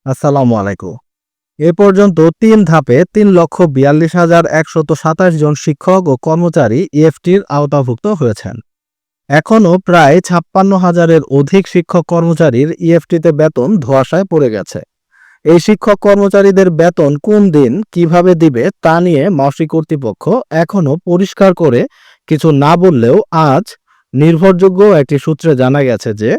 আসসালামু আলাইকুম। এ পর্যন্ত ৩ ধাপে ৩,৪২,১২৭ জন শিক্ষক ও কর্মচারী ইএফটির আওতাভুক্ত হয়েছেন। এখনও প্রায় ৫৬,০০০-এর অধিক শিক্ষক কর্মচারীর ইএফটিতে বেতন ধোঁয়াশায় পড়ে গেছে। এই শিক্ষক কর্মচারীদের বেতন কোন দিন কিভাবে দিবে তা নিয়ে মাউশি কর্তৃপক্ষ এখনও পরিষ্কার করে কিছু না বললেও আজ নির্ভরযোগ্য একটি সূত্রে জানা গেছে যে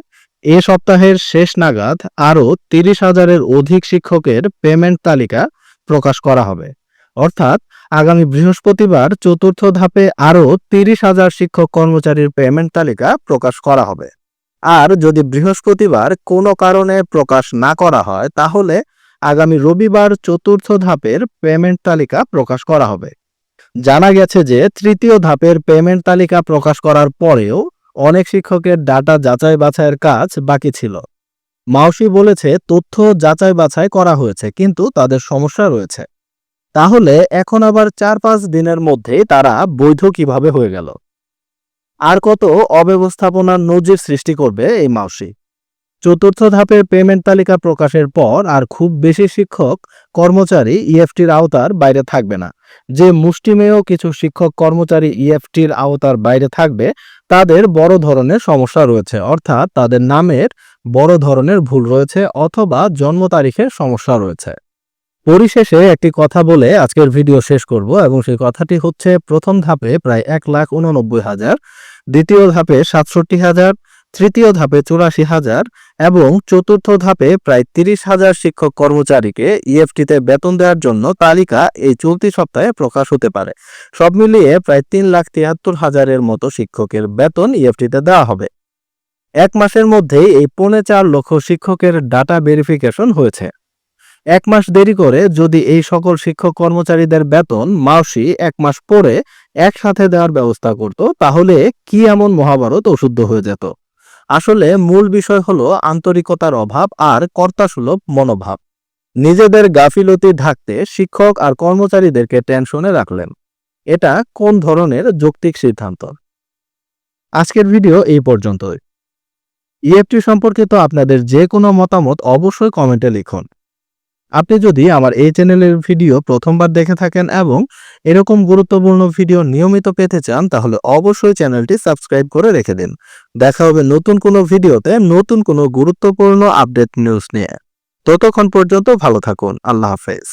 এ সপ্তাহের শেষ নাগাদ আরও ৩০,০০০-এর অধিক শিক্ষকের পেমেন্ট তালিকা প্রকাশ করা হবে। অর্থাৎ আগামী বৃহস্পতিবার চতুর্থ ধাপে আরও ৩০,০০০ শিক্ষক কর্মচারীর পেমেন্ট তালিকা প্রকাশ করা হবে। আর যদি বৃহস্পতিবার কোনো কারণে প্রকাশ না করা হয় তাহলে আগামী রবিবার চতুর্থ ধাপের পেমেন্ট তালিকা প্রকাশ করা হবে। জানা গেছে যে তৃতীয় ধাপের পেমেন্ট তালিকা প্রকাশ করার পরেও অনেক শিক্ষকের ডাটা যাচাই বাছাইয়ের কাজ বাকি ছিল। মাউশি বলেছে তথ্য যাচাই বাছাই করা হয়েছে কিন্তু তাদের সমস্যা রয়েছে। তাহলে এখন আবার ৪-৫ দিনের মধ্যেই তারা বৈধ কিভাবে হয়ে গেল? আর কত অব্যবস্থাপনার নজির সৃষ্টি করবে এই মাউশি? চতুর্থ ধাপের পেমেন্ট তালিকা প্রকাশের পর আর খুব বেশি শিক্ষক কর্মচারী ইএফটির আওতার বাইরে থাকবে না। যে মুষ্টিমেয় কিছু শিক্ষক কর্মচারী ইএফটির আওতার বাইরে থাকবে তাদের বড় ধরনের সমস্যা রয়েছে, অর্থাৎ তাদের নামের বড় ধরনের ভুল রয়েছে অথবা জন্ম তারিখের সমস্যা রয়েছে। পরিশেষে একটি কথা বলে আজকের ভিডিও শেষ করব এবং সেই কথাটি হচ্ছে প্রথম ধাপে প্রায় ১,৮৯,০০০, দ্বিতীয় ধাপে ৬৭,০০০, তৃতীয় ধাপে ৮৪,০০০ এবং চতুর্থ ধাপে প্রায় ৩০,০০০ শিক্ষক কর্মচারীকে ইএফটিতে বেতন দেওয়ার জন্য তালিকা এই চলতি সপ্তাহে প্রকাশ হতে পারে। সব মিলিয়ে প্রায় ৩,৭৩,০০০-এর মতো শিক্ষকের বেতন ইএফটিতে দেওয়া হবে। এক মাসের মধ্যেই এই ৪.৫ লক্ষ শিক্ষকের ডাটা ভেরিফিকেশন হয়েছে। এক মাস দেরি করে যদি এই সকল শিক্ষক কর্মচারীদের বেতন মাউশি এক মাস পরে একসাথে দেওয়ার ব্যবস্থা করত তাহলে কি এমন মহাভারত অশুদ্ধ হয়ে যেত? আসলে মূল বিষয় হলো আন্তরিকতার অভাব আর কর্তাসুলভ মনোভাব। নিজেদের গাফিলতি ঢাকতে শিক্ষক আর কর্মচারীদেরকে টেনশনে রাখলেন। এটা কোন ধরনের যৌক্তিক সিদ্ধান্ত? আজকের ভিডিও এই পর্যন্তই। ইএফটি সম্পর্কিত আপনাদের যে কোনো মতামত অবশ্যই কমেন্টে লিখুন। আপনি যদি আমার এই চ্যানেলের ভিডিও প্রথমবার দেখে থাকেন এবং এরকম গুরুত্বপূর্ণ ভিডিও নিয়মিত পেতে চান তাহলে অবশ্যই চ্যানেলটি সাবস্ক্রাইব করে রেখে দিন। দেখা হবে নতুন কোনো ভিডিওতে নতুন কোনো গুরুত্বপূর্ণ আপডেট নিউজ নিয়ে। ততক্ষণ পর্যন্ত ভালো থাকুন। আল্লাহ হাফেজ।